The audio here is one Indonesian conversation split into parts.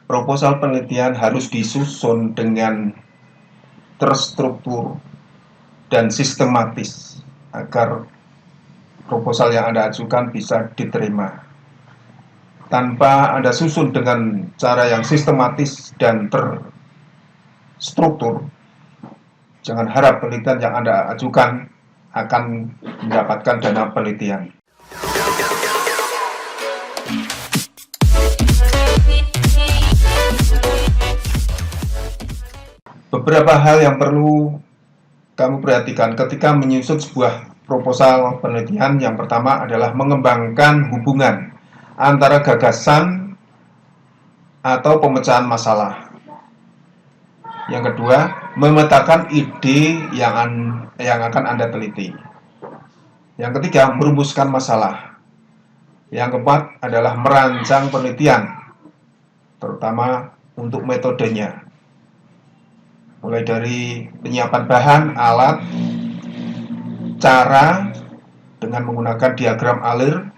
proposal penelitian harus disusun dengan terstruktur dan sistematis agar proposal yang Anda ajukan bisa diterima. Tanpa Anda susun dengan cara yang sistematis dan terstruktur, jangan harap penelitian yang Anda ajukan akan mendapatkan dana penelitian. Beberapa hal yang perlu kamu perhatikan ketika menyusun sebuah proposal penelitian. Yang pertama adalah mengembangkan hubungan antara gagasan atau pemecahan masalah. Yang kedua, memetakan ide yang akan Anda teliti. Yang ketiga, merumuskan masalah. Yang keempat adalah merancang penelitian, terutama untuk metodenya. Mulai dari penyiapan bahan, alat, cara dengan menggunakan diagram alir,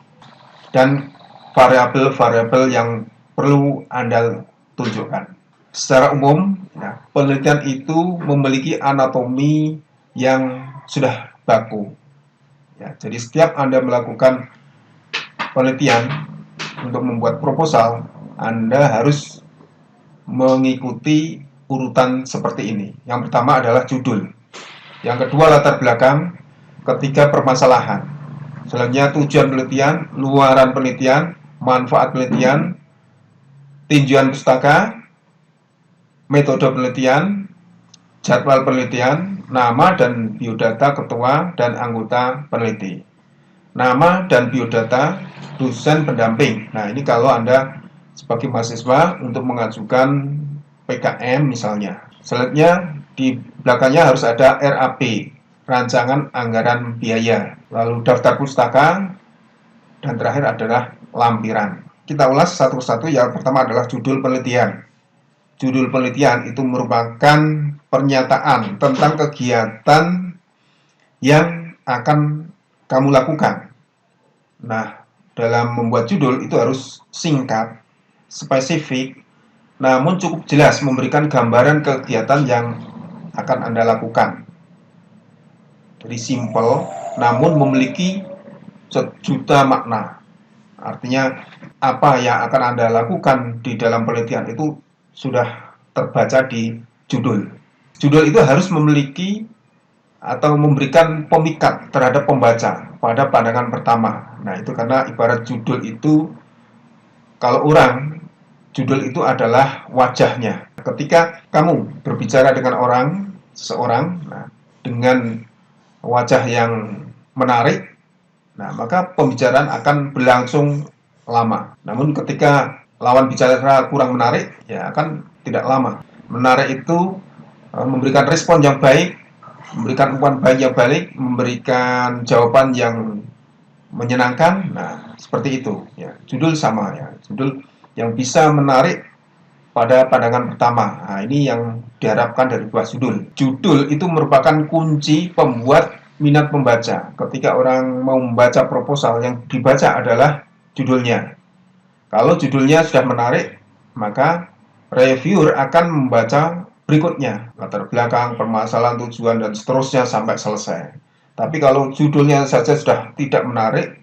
dan variabel-variabel yang perlu Anda tunjukkan. Secara umum, penelitian itu memiliki anatomi yang sudah baku. Jadi setiap Anda melakukan penelitian untuk membuat proposal, Anda harus mengikuti urutan seperti ini. Yang pertama adalah judul, yang kedua latar belakang, ketiga permasalahan, selanjutnya tujuan penelitian, luaran penelitian, manfaat penelitian, tinjauan pustaka, metode penelitian, jadwal penelitian, nama dan biodata ketua dan anggota peneliti, nama dan biodata dosen pendamping. Nah, ini kalau Anda sebagai mahasiswa untuk mengajukan PKM misalnya. Selanjutnya di belakangnya harus ada RAP, rancangan anggaran biaya, lalu daftar pustaka, dan terakhir adalah lampiran. Kita ulas satu persatu. Yang pertama adalah judul penelitian. Judul penelitian itu merupakan pernyataan tentang kegiatan yang akan kamu lakukan. Nah, dalam membuat judul itu harus singkat, spesifik, namun cukup jelas memberikan gambaran kegiatan yang akan Anda lakukan. Jadi simple, namun memiliki sejuta makna. Artinya apa yang akan Anda lakukan di dalam penelitian itu sudah terbaca di judul. Judul itu harus memiliki atau memberikan pemikat terhadap pembaca pada pandangan pertama. Nah, itu karena ibarat judul itu, kalau orang, judul itu adalah wajahnya. Ketika kamu berbicara dengan seseorang, dengan wajah yang menarik, maka pembicaraan akan berlangsung lama. Namun ketika lawan bicara kurang menarik, akan tidak lama. Menarik itu memberikan respon yang baik, memberikan umpan baik yang balik, memberikan jawaban yang menyenangkan. Nah, seperti itu. Judul sama, judul yang bisa menarik pada pandangan pertama. Nah, ini yang diharapkan dari buah judul. Judul itu merupakan kunci pembuat minat pembaca. Ketika orang mau membaca proposal, yang dibaca adalah judulnya. Kalau judulnya sudah menarik, maka reviewer akan membaca berikutnya, latar belakang, permasalahan, tujuan, dan seterusnya sampai selesai. Tapi kalau judulnya saja sudah tidak menarik,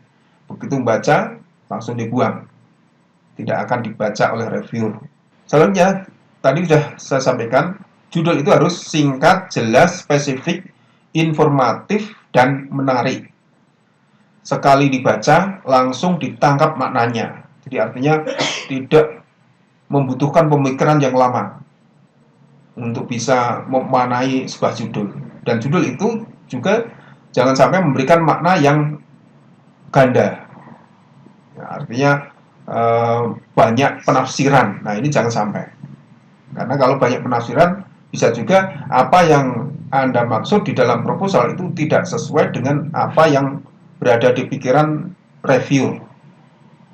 begitu membaca, langsung dibuang. Tidak akan dibaca oleh reviewer. Selanjutnya, tadi sudah saya sampaikan, judul itu harus singkat, jelas, spesifik, informatif, dan menarik. Sekali dibaca, langsung ditangkap maknanya. Jadi artinya tidak membutuhkan pemikiran yang lama untuk bisa memaknai sebuah judul. Dan judul itu juga jangan sampai memberikan makna yang ganda. Artinya banyak penafsiran. Nah, ini jangan sampai. Karena kalau banyak penafsiran, bisa juga apa yang Anda maksud di dalam proposal itu tidak sesuai dengan apa yang berada di pikiran review.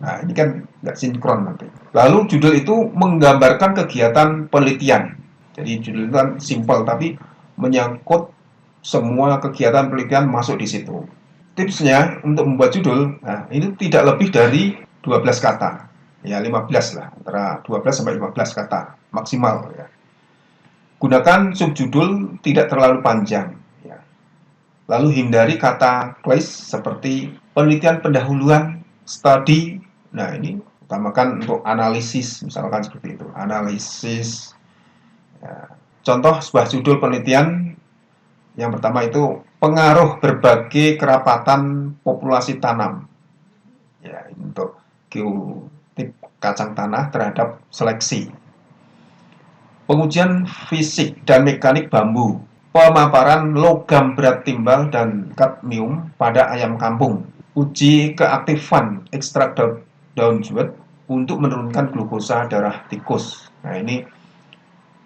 Nah, ini kan nggak sinkron nanti. Lalu judul itu menggambarkan kegiatan penelitian. Jadi judul itu kan simpel, tapi menyangkut semua kegiatan penelitian masuk di situ. Tipsnya untuk membuat judul, ini tidak lebih dari 12 kata. Ya 15 lah, antara 12 sampai 15 kata maksimal ya. Gunakan subjudul tidak terlalu panjang ya. Lalu hindari kata clash seperti penelitian pendahuluan, study. Nah, ini utamakan untuk analisis, misalkan seperti itu. Analisis. Ya. Contoh sebuah judul penelitian yang pertama itu pengaruh berbagai kerapatan populasi tanam. Ya, untuk geotip kacang tanah terhadap seleksi. Pengujian fisik dan mekanik bambu, pemaparan logam berat timbal dan kadmium pada ayam kampung, uji keaktifan ekstrak daun jewet untuk menurunkan glukosa darah tikus. Nah, ini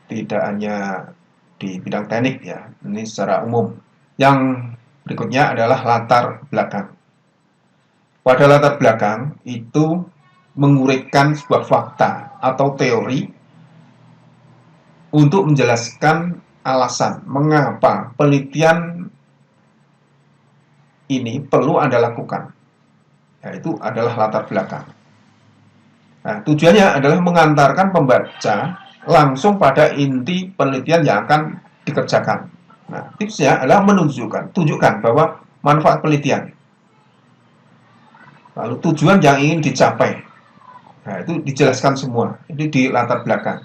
tidak hanya di bidang teknik ya, ini secara umum. Yang berikutnya adalah latar belakang. Pada latar belakang itu menguraikan sebuah fakta atau teori untuk menjelaskan alasan mengapa penelitian ini perlu Anda lakukan. Yaitu adalah latar belakang. Nah, tujuannya adalah mengantarkan pembaca langsung pada inti penelitian yang akan dikerjakan. Nah, tipsnya adalah tunjukkan bahwa manfaat penelitian, lalu tujuan yang ingin dicapai. Nah, itu dijelaskan semua. Ini di latar belakang.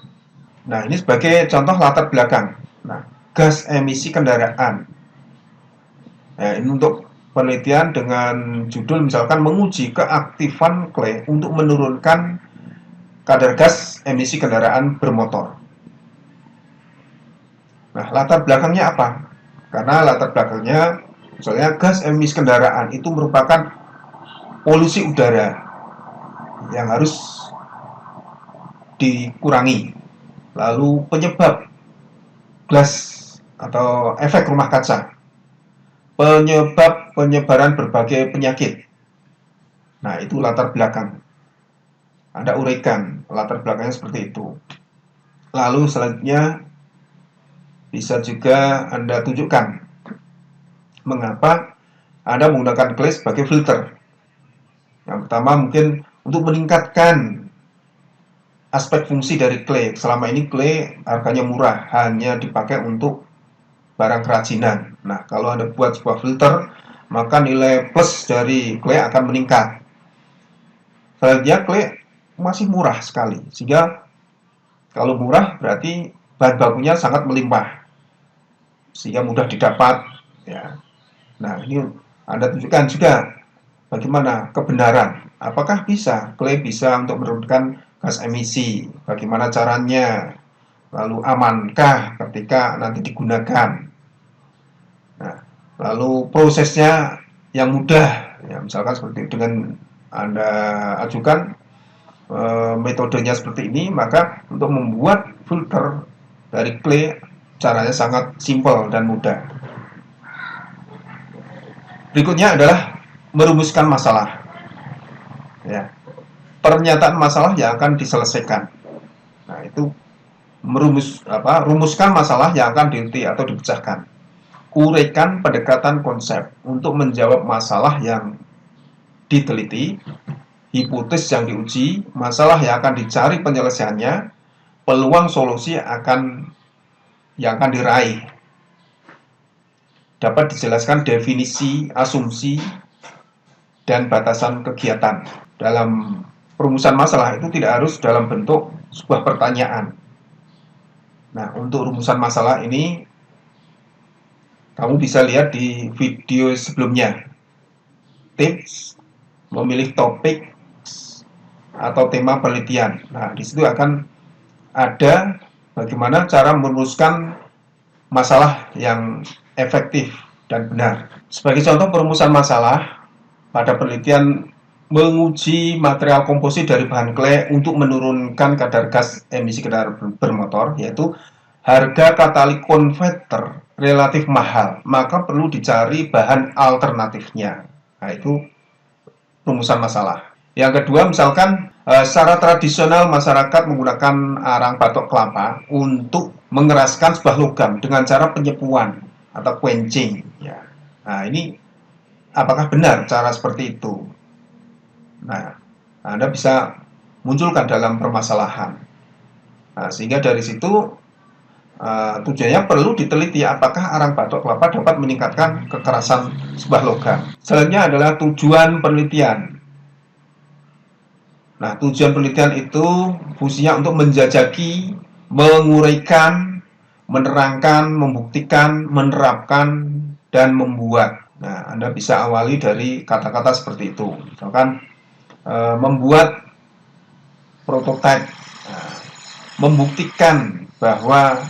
Nah, ini sebagai contoh latar belakang. Nah, gas emisi kendaraan. Nah, ini untuk penelitian dengan judul misalkan menguji keaktifan clay untuk menurunkan kadar gas emisi kendaraan bermotor. Nah, latar belakangnya apa? Karena latar belakangnya misalnya gas emisi kendaraan itu merupakan polusi udara yang harus dikurangi. Lalu penyebab gas atau efek rumah kaca, penyebab penyebaran berbagai penyakit. Nah, itu latar belakang. Anda uraikan latar belakangnya seperti itu. Lalu selanjutnya bisa juga Anda tunjukkan mengapa Anda menggunakan clay sebagai filter. Yang pertama mungkin untuk meningkatkan aspek fungsi dari clay. Selama ini clay harganya murah, hanya dipakai untuk barang kerajinan. Nah, kalau Anda buat sebuah filter, maka nilai plus dari clay akan meningkat. Selanjutnya clay masih murah sekali, sehingga kalau murah berarti bahan bakunya sangat melimpah, sehingga mudah didapat. Ya. Nah, ini Anda tunjukkan juga bagaimana kebenaran. Apakah bisa clay bisa untuk menurunkan gas emisi? Bagaimana caranya? Lalu amankah ketika nanti digunakan? Nah, lalu prosesnya yang mudah, ya, misalkan seperti dengan Anda ajukan metodenya seperti ini, maka untuk membuat filter dari clay caranya sangat simpel dan mudah. Berikutnya adalah merumuskan masalah. Ya, pernyataan masalah yang akan diselesaikan. Nah, itu rumuskan masalah yang akan diteliti atau dipecahkan. Uraikan pendekatan konsep untuk menjawab masalah yang diteliti, hipotesis yang diuji, masalah yang akan dicari penyelesaiannya, peluang solusi yang akan diraih. Dapat dijelaskan definisi, asumsi, dan batasan kegiatan. Dalam perumusan masalah itu tidak harus dalam bentuk sebuah pertanyaan. Nah, untuk rumusan masalah ini kamu bisa lihat di video sebelumnya. Tips memilih topik atau tema penelitian. Nah, di situ akan ada bagaimana cara merumuskan masalah yang efektif dan benar. Sebagai contoh perumusan masalah, pada penelitian menguji material komposit dari bahan clay untuk menurunkan kadar gas emisi kendaraan bermotor, yaitu harga katalik konverter relatif mahal, maka perlu dicari bahan alternatifnya. Nah, itu rumusan masalah. Yang kedua, misalkan secara tradisional masyarakat menggunakan arang batok kelapa untuk mengeraskan sebuah logam dengan cara penyepuan atau quenching. Ya. Nah, ini apakah benar cara seperti itu? Nah, Anda bisa munculkan dalam permasalahan. Nah, sehingga dari situ tujuannya perlu diteliti apakah arang batok kelapa dapat meningkatkan kekerasan sebuah logam. Selanjutnya adalah tujuan penelitian. Nah, tujuan penelitian itu fungsinya untuk menjajaki, menguraikan, menerangkan, membuktikan, menerapkan, dan membuat. Nah, Anda bisa awali dari kata-kata seperti itu. Misalkan membuat prototipe, membuktikan bahwa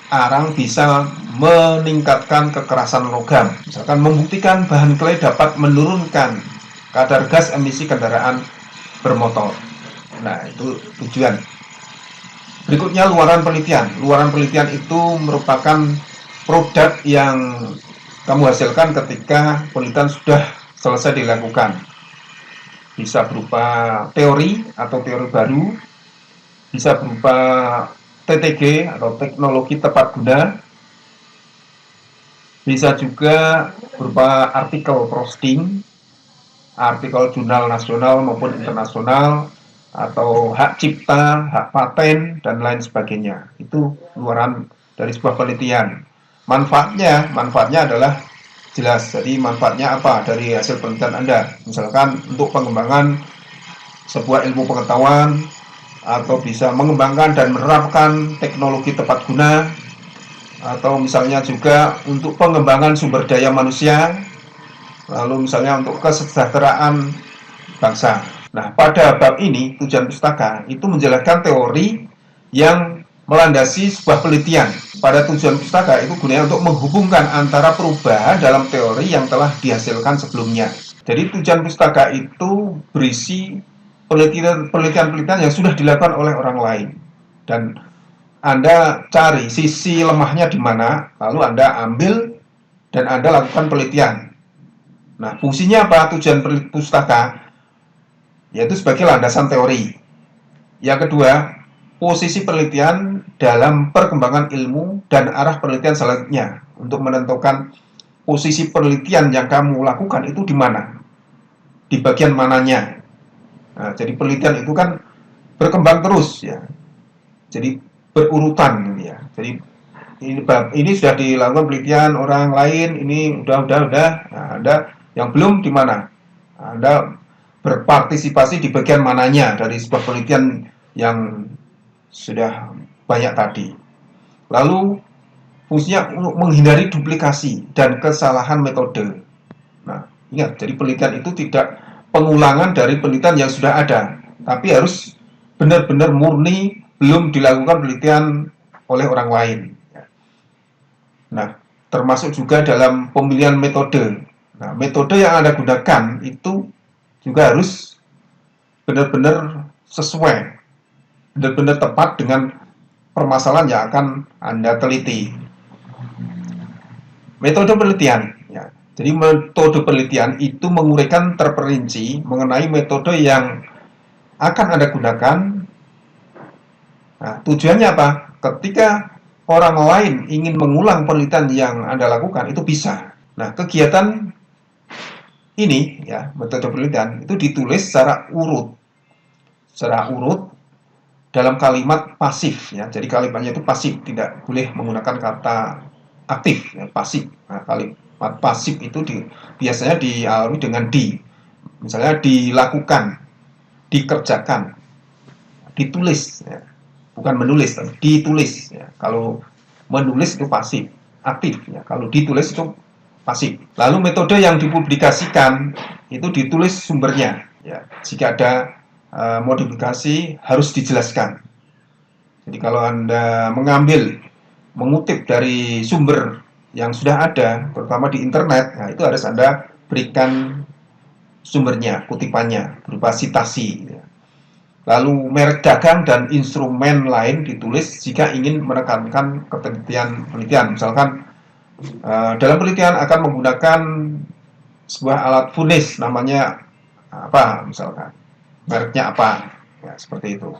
arang bisa meningkatkan kekerasan logam. Misalkan membuktikan bahan clay dapat menurunkan kadar gas emisi kendaraan bermotor. Nah, itu tujuan. Berikutnya luaran penelitian. Luaran penelitian itu merupakan produk yang kamu hasilkan ketika penelitian sudah selesai dilakukan. Bisa berupa teori atau teori baru, bisa berupa TTG atau teknologi tepat guna, bisa juga berupa artikel posting, artikel jurnal nasional maupun internasional, atau hak cipta, hak paten, dan lain sebagainya. Itu luaran dari sebuah penelitian. Manfaatnya adalah jelas. Jadi manfaatnya apa dari hasil penelitian Anda? Misalkan untuk pengembangan sebuah ilmu pengetahuan, atau bisa mengembangkan dan menerapkan teknologi tepat guna, atau misalnya juga untuk pengembangan sumber daya manusia, lalu misalnya untuk kesejahteraan bangsa. Nah, pada bab ini tujuan pustaka itu menjelaskan teori yang melandasi sebuah penelitian. Pada tujuan pustaka itu gunanya untuk menghubungkan antara perubahan dalam teori yang telah dihasilkan sebelumnya. Jadi tujuan pustaka itu berisi penelitian-penelitian yang sudah dilakukan oleh orang lain, dan Anda cari sisi lemahnya di mana, lalu Anda ambil dan Anda lakukan penelitian. Nah, fungsinya apa tujuan pustaka? Yaitu sebagai landasan teori. Yang kedua, posisi penelitian dalam perkembangan ilmu dan arah penelitian selanjutnya, untuk menentukan posisi penelitian yang kamu lakukan itu di mana, di bagian mananya. Nah, jadi penelitian itu kan berkembang terus ya. Jadi berurutan ya. Jadi ini sudah dilakukan penelitian orang lain, ini udah. Nah, Anda yang belum di mana? Anda berpartisipasi di bagian mananya dari sebuah penelitian yang sudah banyak tadi. Lalu fungsinya untuk menghindari duplikasi dan kesalahan metode. Nah, ingat, jadi penelitian itu tidak pengulangan dari penelitian yang sudah ada, tapi harus benar-benar murni, belum dilakukan penelitian oleh orang lain. Nah, termasuk juga dalam pemilihan metode. Nah, metode yang Anda gunakan itu juga harus benar-benar sesuai, benar-benar tepat dengan permasalahan yang akan Anda teliti. Metode penelitian. Jadi metode penelitian itu menguraikan terperinci mengenai metode yang akan Anda gunakan. Nah, tujuannya apa? Ketika orang lain ingin mengulang penelitian yang Anda lakukan, itu bisa. Nah, kegiatan ini, ya, metode penelitian, itu ditulis secara urut. Secara urut dalam kalimat pasif. Ya. Jadi kalimatnya itu pasif, tidak boleh menggunakan kata aktif, ya, pasif. Nah, kalimat pasif itu biasanya diawali dengan di. Misalnya dilakukan, dikerjakan, ditulis, ya. Bukan menulis, ditulis. Ya. Kalau menulis itu pasif, aktif. Ya. Kalau ditulis itu pasif. Lalu metode yang dipublikasikan itu ditulis sumbernya. Ya. Jika ada modifikasi harus dijelaskan. Jadi kalau Anda mengutip dari sumber yang sudah ada, terutama di internet, nah itu harus Anda berikan sumbernya, kutipannya, berupa citasi. Lalu merek dagang dan instrumen lain ditulis jika ingin menekankan penelitian. Misalkan dalam penelitian akan menggunakan sebuah alat funis, namanya apa, misalkan mereknya apa, ya, seperti itu.